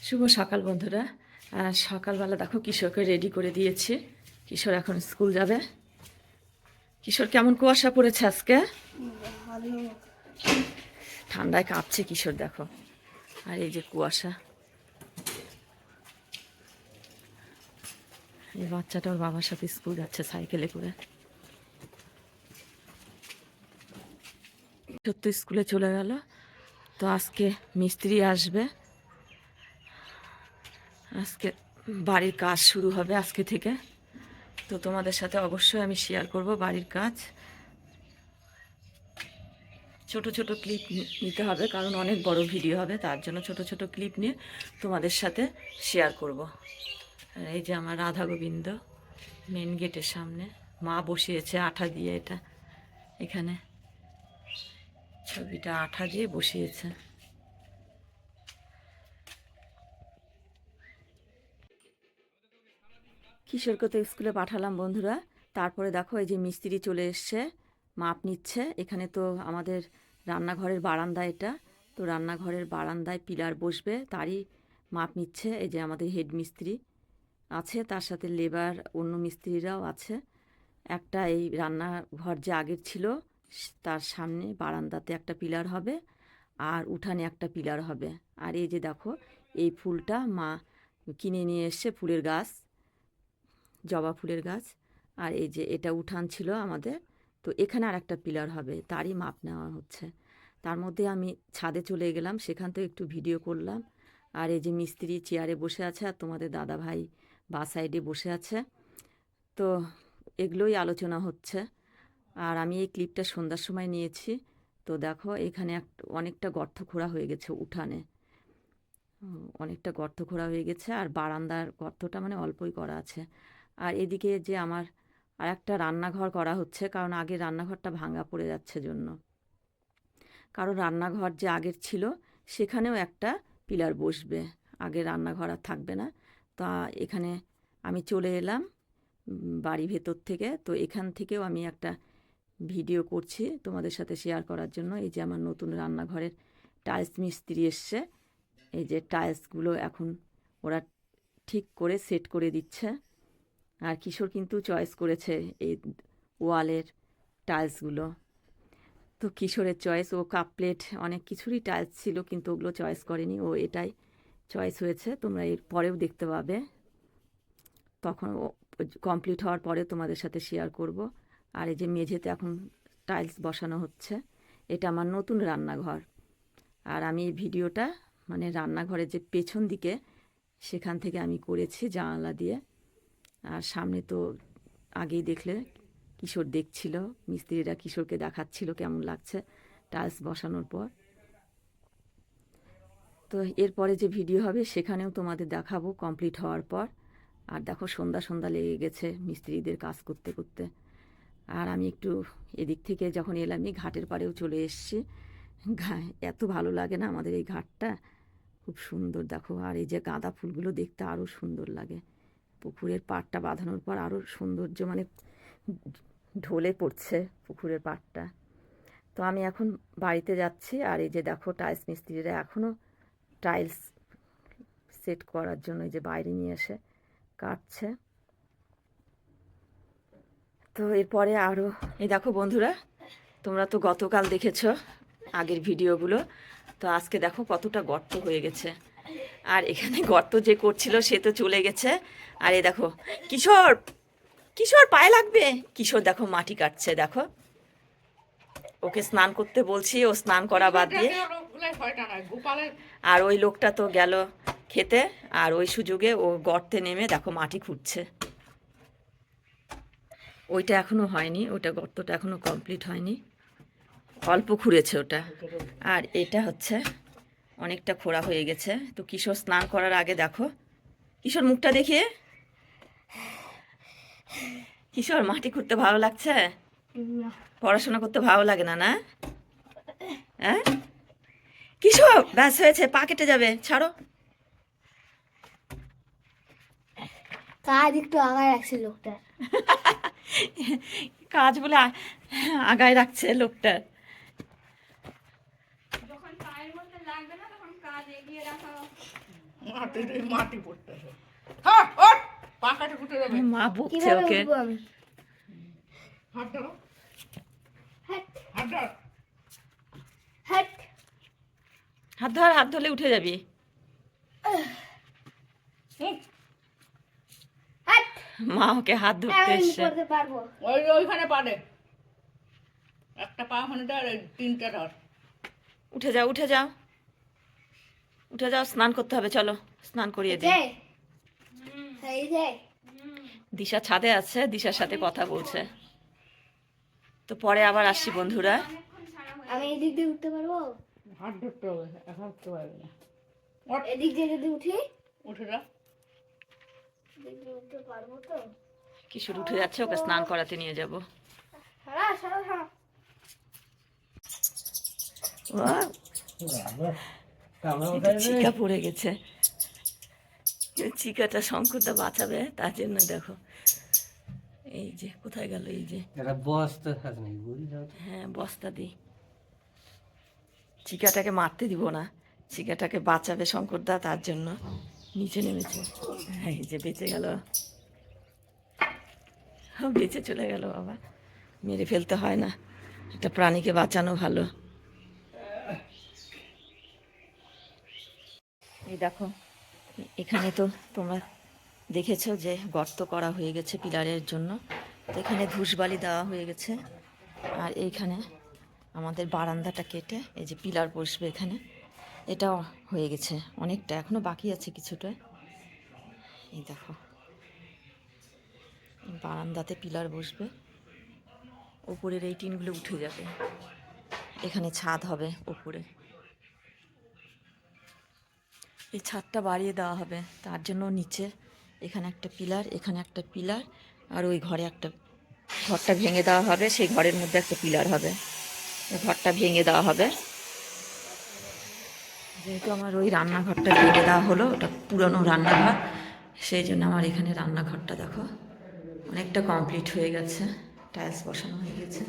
শুভ সকাল বন্ধুরা। সকালবেলা দেখো কিশোরকে রেডি করে দিয়েছি। কিশোর এখন স্কুল যাবে। কিশোর কেমন কুয়াশা পড়েছে আজকে, ঠান্ডায় কাঁপছে কিশোর দেখো। আর এই যে কুয়াশা, এই বাচ্চাটা ওর বাবার সাথে স্কুল যাচ্ছে সাইকেলে করে। সত্যি স্কুলে চলে গেল। তো আজকে মিস্ত্রি আসবে, আজকে বাড়ির কাজ শুরু হবে আজকে থেকে। তো তোমাদের সাথে অবশ্যই আমি শেয়ার করব বাড়ির কাজ। ছোট ছোট ক্লিপ নিতে হবে, কারণ অনেক বড় ভিডিও হবে, তার জন্য ছোট ছোট ক্লিপ নিয়ে তোমাদের সাথে শেয়ার করব। এই যে আমার রাধা গোবিন্দ মেন গেটের সামনে মা বসিয়েছে আঠা দিয়ে, এটা এখানে ছবিটা আঠা দিয়ে বসিয়েছে। কিশোরকে তো স্কুলে পাঠালাম বন্ধুরা। তারপরে দেখো এই যে মিস্ত্রি চলে এসছে, মাপ নিচ্ছে। এখানে তো আমাদের রান্নাঘরের বারান্দা এটা, তো রান্নাঘরের বারান্দায় পিলার বসবে, তারই মাপ নিচ্ছে। এই যে আমাদের হেড মিস্ত্রি আছে, তার সাথে লেবার অন্য মিস্ত্রিরাও আছে। একটা এই রান্নাঘর যে আগের ছিল তার সামনে বারান্দাতে একটা পিলার হবে, আর উঠানে একটা পিলার হবে। আর এই যে দেখো এই ফুলটা মা কিনে নিয়ে এসছে, ফুলের গাছ, জবা ফুলের গাছ। আর এই যে এটা উঠান ছিল আমাদের, তো এখানে আর একটা পিলার হবে, তারই মাপ নেওয়া হচ্ছে। তার মধ্যে আমি ছাদে চলে গেলাম, সেখান থেকে একটু ভিডিও করলাম। আর এই যে মিস্ত্রি চেয়ারে বসে আছে, আর তোমাদের দাদা ভাই বা সাইডে বসে আছে। তো এগুলোই আলোচনা হচ্ছে। আর আমি এই ক্লিপটা সন্ধ্যার সময় নিয়েছি। তো দেখো এখানে অনেকটা গর্ত খোঁড়া হয়ে গেছে উঠানে, অনেকটা গর্ত খোঁড়া হয়ে গেছে। আর বারান্দার গর্তটা মানে অল্পই করা আছে। আর এদিকে যে আমার আর একটা রান্নাঘর করা হচ্ছে, কারণ আগের রান্নাঘরটা ভাঙা পড়ে যাচ্ছে জন্য। কারণ রান্নাঘর যে আগের ছিল সেখানেও একটা পিলার বসবে, আগের রান্নাঘর আর থাকবে না। তা এখানে আমি চলে এলাম বাড়ি ভেতর থেকে। তো এখান থেকেও আমি একটা ভিডিও করছি তোমাদের সাথে শেয়ার করার জন্য। এই যে আমার নতুন রান্নাঘরের টাইলস মিস্ত্রি এসছে, এই যে টাইলসগুলো এখন ওরা ঠিক করে সেট করে দিচ্ছে। আর কিশোর কিন্তু চয়েস করেছে এই ওয়ালের টাইলসগুলো। তো কিশোরের চয়েস, ও কাপ প্লেট অনেক কিছুরই টাইলস ছিল, কিন্তু ওগুলো চয়েস করেনি, ও এটাই চয়েস হয়েছে। তোমরা এর পরেও দেখতে পাবে, তখন ও কমপ্লিট হওয়ার পরে তোমাদের সাথে শেয়ার করব। আর এই যে মেঝেতে এখন টাইলস বসানো হচ্ছে, এটা আমার নতুন রান্নাঘর। আর আমি এই ভিডিওটা মানে রান্নাঘরের যে পেছন দিকে সেখান থেকে আমি করেছি জানালা দিয়ে। আর সামনে তো আগেই দেখলে কিশোর দেখছিল, মিস্ত্রিরা কিশোরকে দেখাচ্ছিল কেমন লাগছে টাইলস বসানোর পর। তো এরপরে যে ভিডিও হবে সেখানেও তোমাদের দেখাবো কমপ্লিট হওয়ার পর। আর দেখো সন্ধ্যা সন্ধ্যা লেগে গেছে মিস্ত্রিদের কাজ করতে করতে। আর আমি একটু এদিক থেকে যখন এলাম এই ঘাটের পাড়েও চলে এসেছি। এত ভালো লাগে না আমাদের এই ঘাটটা, খুব সুন্দর দেখো। আর এই যে গাঁদা ফুলগুলো দেখতে আরও সুন্দর লাগে, পুকুরের পাড়টা বাঁধানোর পর আরও সৌন্দর্য মানে ঢলে পড়ছে পুকুরের পাড়টা। তো আমি এখন বাড়িতে যাচ্ছি। আর এই যে দেখো টাইলস মিস্ত্রিরা এখনও টাইলস সেট করার জন্য এই যে বাইরে নিয়ে এসে কাটছে। তো এরপরে আরও এই দেখো বন্ধুরা, তোমরা তো গতকাল দেখেছো আগের ভিডিওগুলো, তো আজকে দেখো কতটা গর্ত হয়ে গেছে। আর এখানে গর্ত যে করছিল সে তো চলে গেছে। আর এই দেখো কিশোর, কিশোর পায়ে লাগবে। কিশোর দেখো মাটি কাটছে, দেখো ওকে স্নান করতে বলছি, ও স্নান করা বাদ দিয়ে। আর ওই লোকটা তো গেল খেতে, আর ওই সুযোগে ও গর্তে নেমে দেখো মাটি খুঁড়ছে। ওইটা এখনো হয়নি, ওটা গর্তটা এখনো কমপ্লিট হয়নি, অল্প খুঁড়েছে ওটা। আর এটা হচ্ছে অনেকটা খোঁড়া হয়ে গেছে। তো কিশোর স্নান করার আগে দেখো, কিশোর মুখটা দেখিয়ে। কিশোর মাটি খুঁড়তে ভালো লাগছে? পড়াশোনা করতে ভালো লাগে না, না? হ্যাঁ কিশোর, ব্যাস হয়েছে, পা কেটে যাবে, ছাড়ো। কাজ একটু আগায় রাখছে লোকটা। কাজ বলে আগায় রাখছে লোকটা। মাটি পড়তেছে। হ্যাঁ, ওঠ, পাখাটা ফুটে যাবে। মা বকছে কিভাবে ওকে। উঠবো আমি? হাত ধরো, হাট হাত ধর। হাট হাত ধরলে উঠে যাবি। হুম, হাট। মা ওকে হাত ধরতে আমি এসছে। করতে পারবো। ওইখানে পারে একটা পা ওখানে ধর, এই তিনটা ধর। উঠে যাও, উঠে যাও, উঠে যাও, স্নান করতে হবে, চলো স্নান করিয়ে দিই। এই যে দিশা ছাদে আছে, দিশার সাথে কথা বলছে। তো পরে আবার আসছি বন্ধুরা। আমি এই দিক দিয়ে উঠতে পারবো? হাত ধরতে হবে, একা উঠতে পারবে না। এদিক দিয়ে যদি উঠি, উঠে যা। এদিক দিয়ে উঠতে পারবো তো? কিশোর উঠে যাচ্ছে, ওকে স্নান করাতে নিয়ে যাব। সারা সারা সারা। চিকা পড়ে গেছে। চিকাটা শঙ্করদা বাঁচাবে, তার জন্য দেখো এই যে কোথায় গেল, এই যে হ্যাঁ বস্তা দিই। চিকাটাকে মারতে দিব না, চিকাটাকে বাঁচাবে শঙ্করদা, তার জন্য নিচে নেমেছে। হ্যাঁ এই যে বেঁচে গেল, বেঁচে চলে গেল। বাবা, মেরে ফেলতে হয় না, একটা প্রাণীকে বাঁচানো ভালো। এই দেখো, এখানে তো তোমরা দেখেছো যে গর্ত করা হয়ে গেছে পিলারের জন্য। তো এখানে ধূসবালি দেওয়া হয়ে গেছে। আর এইখানে আমাদের বারান্দাটা কেটে এই যে পিলার বসবে এখানে, এটাও হয়ে গেছে অনেকটা, এখনো বাকি আছে কিছুটা। এই দেখো, বারান্দাতে পিলার বসবে, উপরের এই টিনগুলো উঠে যাবে, এখানে ছাদ হবে উপরে। এই ছাদটা বাড়িয়ে দেওয়া হবে, তার জন্য নিচে এখানে একটা পিলার, এখানে একটা পিলার, আর ওই ঘরে একটা, ঘরটা ভেঙে দেওয়া হবে, সেই ঘরের মধ্যে একটা পিলার হবে, ওই ঘরটা ভেঙে দেওয়া হবে। যেহেতু আমার ওই রান্নাঘরটা ভেঙে দেওয়া হলো, ওটা পুরনো রান্নাঘর, সেই জন্য আমার এখানে রান্নাঘরটা দেখো অনেকটা কমপ্লিট হয়ে গেছে, টাইলস বসানো হয়ে গেছে,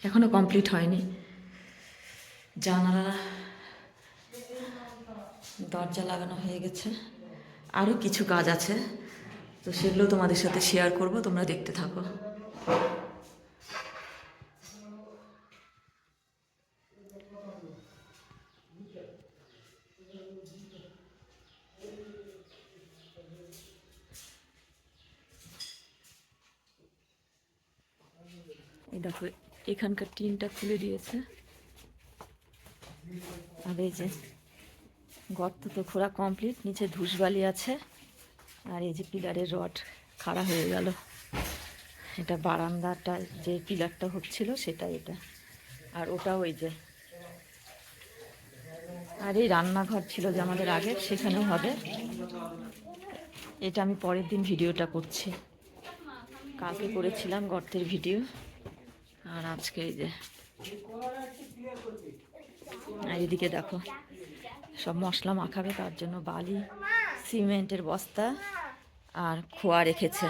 এখনো কমপ্লিট হয়নি। জানালা দরজা লাগানো হয়ে গেছে, আরও কিছু কাজ আছে, তো সেগুলো তোমাদের সাথে শেয়ার করব, তোমরা দেখতে থাকো। এই দেখো, এখানকার টিনটা খুলে দিয়েছে, আর এই যে গর্ত তো খোঁড়া কমপ্লিট, নিচে ধূসবালি আছে, আর এই যে পিলারের রড খাড়া হয়ে গেল, এটা বারান্দাটা যে পিলারটা হচ্ছিল সেটা এটা, আর ওটাও ওই যে, আর এই রান্নাঘর ছিল যে আমাদের আগে, সেখানেও হবে। এটা আমি পরের দিন ভিডিওটা করছি, কালকে করেছিলাম গর্তের ভিডিও, আর আজকে এই যে, আর এদিকে দেখো সব মশলা মাখাবে, তার জন্য বালি, সিমেন্টের বস্তা আর খোয়া রেখেছে।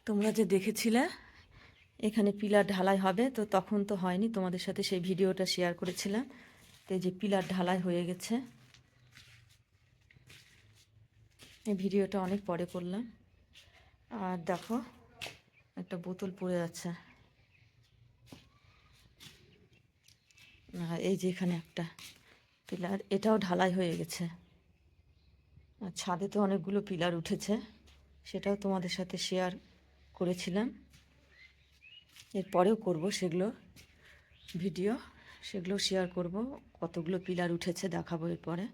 তোমরা যে দেখেছিলে এখানে পিলার ঢালাই হবে, তো তখন তো হয়নি, তোমাদের সাথে সেই ভিডিওটা শেয়ার করেছিলাম। তো এই যে পিলার ঢালাই হয়ে গেছে, এই ভিডিওটা অনেক পরে করলাম। আর দেখো একটা বোতল পড়ে আছে, আর এই যে এখানে একটা পিলার, এটাও ঢালাই হয়ে গেছে। আর ছাদে তো অনেকগুলো পিলার উঠেছে, সেটাও তোমাদের সাথে শেয়ার করেছিলাম, এরপরেও করব সেগুলো ভিডিও, সেগুলো শেয়ার করব, কতগুলো পিলার উঠেছে দেখাবো এরপরে।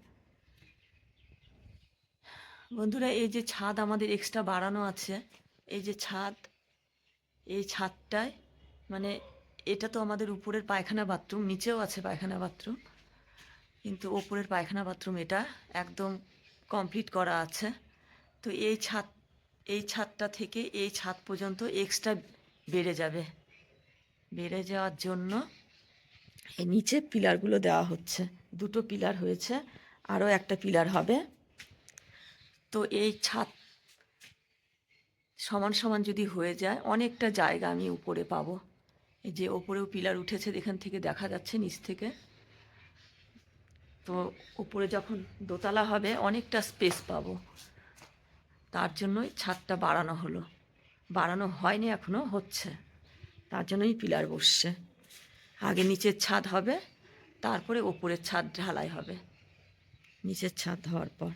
বন্ধুরা, এই যে ছাদ আমাদের এক্সট্রা বাড়ানো আছে, এই যে ছাদ, এই ছাদটায় মানে এটা তো আমাদের উপরের পায়খানা বাথরুম, নিচেও আছে পায়খানা বাথরুম, কিন্তু ওপরের পায়খানা বাথরুম এটা একদম কমপ্লিট করা আছে। তো এই ছাদটা থেকে এই ছাদ পর্যন্ত এক্সট্রা বেড়ে যাবে, বেড়ে যাওয়ার জন্য এই নিচে পিলারগুলো দেওয়া হচ্ছে, দুটো পিলার হয়েছে, আরও একটা পিলার হবে। তো এই ছাদ সমান সমান যদি হয়ে যায় অনেকটা জায়গা আমি উপরে পাবো। এই যে ওপরেও পিলার উঠেছে, এখান থেকে দেখা যাচ্ছে নিচ থেকে। তো উপরে যখন দোতলা হবে অনেকটা স্পেস পাবো, তার জন্যই ছাদটা বাড়ানো হলো। বাড়ানো হয়নি, এখনও হচ্ছে, তার জন্যই পিলার বসছে। আগে নিচের ছাদ হবে, তারপরে ওপরের ছাদ ঢালাই হবে, নিচের ছাদ হওয়ার পর।